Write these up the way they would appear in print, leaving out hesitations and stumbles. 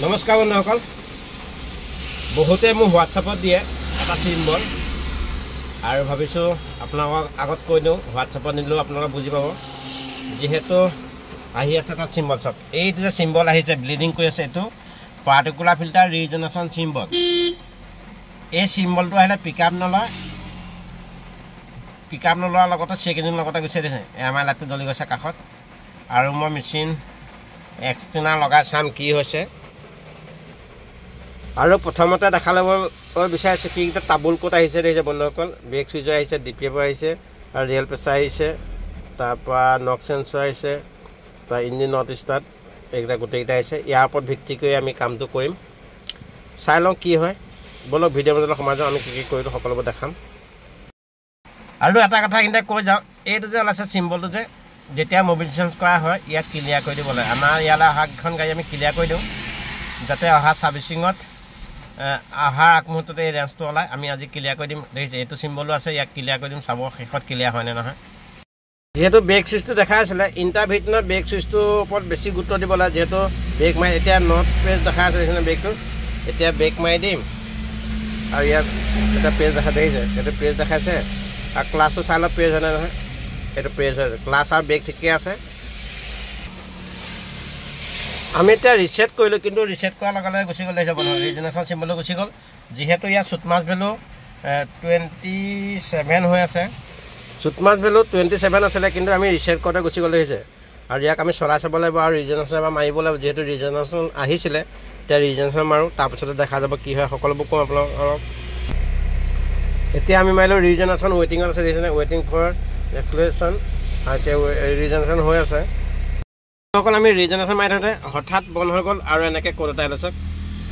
নমস্কাৰ বন্ধুসকল বহুতে মোৰ হোৱাটছআপত দিয়ে এটা চিম্বল আৰু ভাবিছোঁ আপোনালোকক আগত কৈ দিওঁ হোৱাটছআপত নিলেও আপোনালোকে বুজি পাব যেহেতু আহি আছে এটা চিম্বল চাওক এইটো যে চিম্বল আহিছে ব্লিডিং কৰি আছে এইটো পাৰ্টিকুলাৰ ফিল্টাৰ ৰিজনেশ্যন চিম্বল এই চিম্বলটো আহিলে পিকআপ নলোৱাৰ লগতে চেক ইঞ্জিন লগতে গুচি দিছে এমআই লাইটটো জ্বলি গৈছে কাষত আৰু মই মেচিন এক্সটেনাৰ লগাই চাম কি হৈছে আৰু প্ৰথমতে দেখা ল'ব বিচাৰিছোঁ কি এটা টাবুল কোড আহিছে দেখিছে বন্ধুসকল ব্ৰেক চুইচাৰ আহিছে ডিপিএফ আহিছে আৰু ৰিয়েল প্ৰেছাৰ আহিছে তাৰপৰা নক চেঞ্চৰ আহিছে তাৰ ইঞ্জিন নট ষ্টাৰ্ট এইকেইটা গোটেইকেইটা আহিছে ইয়াৰ ওপৰত ভিত্তি কৰি আমি কামটো কৰিম চাই লওঁ কি হয় বলক ভিডিঅ' মাজলৈ সোমাই যাওঁ আমি কি কি কৰিলোঁ সকলোবোৰ দেখাম আৰু এটা কথা কিন্তু কৈ যাওঁ এইটো যে ওলাইছে চিম্বলটো যে যেতিয়া মবিলাইজেশ্যন কৰা হয় ইয়াক ক্লিয়াৰ কৰি দিব লাগে আমাৰ ইয়ালৈ অহাকেইখন গাড়ী আমি ক্লিয়াৰ কৰি দিওঁ যাতে অহা ছাৰ্ভিচিঙত অহাৰ আগমুহূৰ্ততে এই ৰেঞ্জটো ওলায় আমি আজি ক্লিয়াৰ কৰি দিম দেখিছে এইটো চিম্বলো আছে ইয়াক ক্লিয়াৰ কৰি দিম চাব শেষত ক্লিয়াৰ হয়নে নহয় যেহেতু ব্ৰেক চুইচটো দেখাই আছিলে ইণ্টাৰভিউত ব্ৰেক চুইচটোৰ ওপৰত বেছি গুৰুত্ব দিব লাগে যেহেতু ব্ৰেক মাৰি এতিয়া নট পেজ দেখাই আছে দেখিছেনে ব্ৰেকটো এতিয়া ব্ৰেক মাৰি দিম আৰু ইয়াত এটা পেজ দেখা দেখিছে এইটো পেজ দেখাইছে আৰু ক্লাছটো চাই লওক পেজ হয়নে নহয় এইটো পেজ হয় ক্লাছ আৰু ব্ৰেক ঠিকে আছে আমি এতিয়া ৰিছেট কৰিলোঁ কিন্তু ৰিছেট কৰাৰ লগে লগে গুচি গ'ল দেখিছে বন্ধু ৰিজনেশ্যন চিম্বলো গুচি গ'ল যিহেতু ইয়াত চুটমাছ ভেলু 27 হৈ আছে চুটমাছ ভেলু 27 আছিলে কিন্তু আমি ৰিছেট কৰোঁতে গুচি গ'ল দেখিছে আৰু ইয়াক আমি চলাই চাব লাগিব আৰু ৰিজনেশ্যন এবাৰ মাৰিব লাগিব যিহেতু ৰিজনেশ্যন আহিছিলে এতিয়া ৰিজনেশ্যন মাৰোঁ তাৰপিছতে দেখা যাব কি হয় সকলোবোৰ ক'ম আপোনালোকক এতিয়া আমি মাৰিলোঁ ৰিজনেশ্যন ৱেইটিঙত আছে দেখিছেনে ৱেইটিং ফৰ এক্সপ্লেশ্যন আৰু এতিয়া ৰিজনেশ্যন হৈ আছে সকল আমি ৰিজনেশ্যন মাৰি থাকোঁতে হঠাৎ বন্ধ হৈ গ'ল আৰু এনেকৈ ক'ড এটা আহিলে চাওক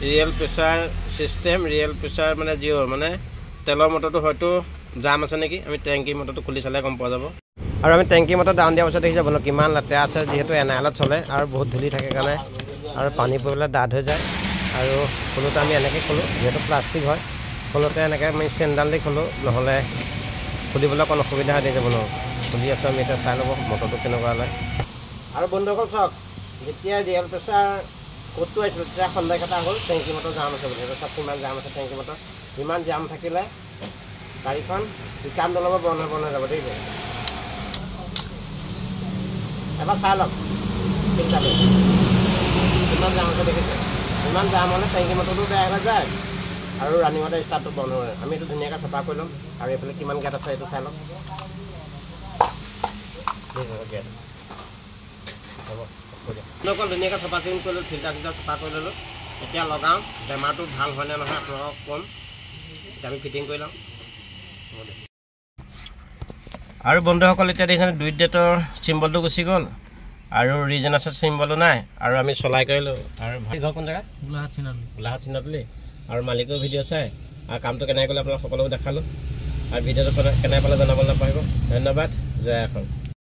real pressure system real pressure মানে জিৰ' মানে তেলৰ মটৰটো হয়তো জাম আছে নেকি আমি টেংকি মটৰটো খুলি চালে গম পোৱা যাব আৰু আমি টেংকি মটৰ ডাউন দিয়াৰ পিছত দেখিছে বন্ধু কিমান লেতেৰা আছে যিহেতু এনআইলত চলে আৰু বহুত ধূলি থাকে কাৰণে আৰু পানী পৰিলে ডাঠ হৈ যায় আৰু খোলোতে আমি এনেকৈ খোলোঁ যিহেতু প্লাষ্টিক হয় খোলোতে এনেকৈ আমি চেণ্ডাল দি খোলোঁ নহ'লে খুলিবলৈ অকণ অসুবিধা হৈ থাকিব বন্ধু খুলি আছোঁ আমি এতিয়া চাই ল'ব মটৰটো কেনেকুৱা ওলায় আৰু বন্ধুসকল চাওক যেতিয়া ৰিয়েল প্ৰেছাৰ ক'ডটো আহিছিলে তেতিয়া সন্দেহ এটা হ'ল টেংকি মটৰ জাম আছে বুলি চাওক কিমান জাম আছে টেংকি মটৰ ইমান জাম থাকিলে গাড়ীখন পিকআপ নল'ব বন্ধ হৈ যাব দেখিছে এবাৰ চাই লওক ফিল্টাৰটো কিমান জাম আছে দেখিছে ইমান জাম হ'লে টেংকি মটৰটো বেয়া হৈ যায় আৰু ৰানিঙতে ষ্টাৰ্টটো বন্ধ হয় আমি এইটো ধুনীয়াকৈ চাফা কৰি ল'ম আৰু এইফালে কিমান গেট আছে এইটো চাই লওক গেট অকল ধুনীয়াকৈ চফা চিকুণ কৰিলোঁ ফিল্টাৰ চফা কৰি ল'লোঁ এতিয়া লগাওঁ বেমাৰটো ভাল হয়নে নহয় আপোনালোকক ক'ম এতিয়া আমি ফিটিং কৰি লওঁ আৰু বন্ধুসকল এতিয়া দেখিছেনে ডুইট ডেটৰ চিম্বলটো গুচি গ'ল আৰু ৰিজনেশ্যন চিম্বলো নাই আৰু আমি চলাই কৰিলোঁ আৰু ঘৰ কোন জেগা গোলাঘাট চিনাতলি আৰু মালিকৰ ভিডিঅ' চাই আৰু কামটো কেনেকৈ কৰিলে আপোনালোক সকলোকে দেখালোঁ আৰু ভিডিঅ'টো কেনেকৈ পালে জনাবলৈ নাপাহৰিব ধন্যবাদ জয় অসম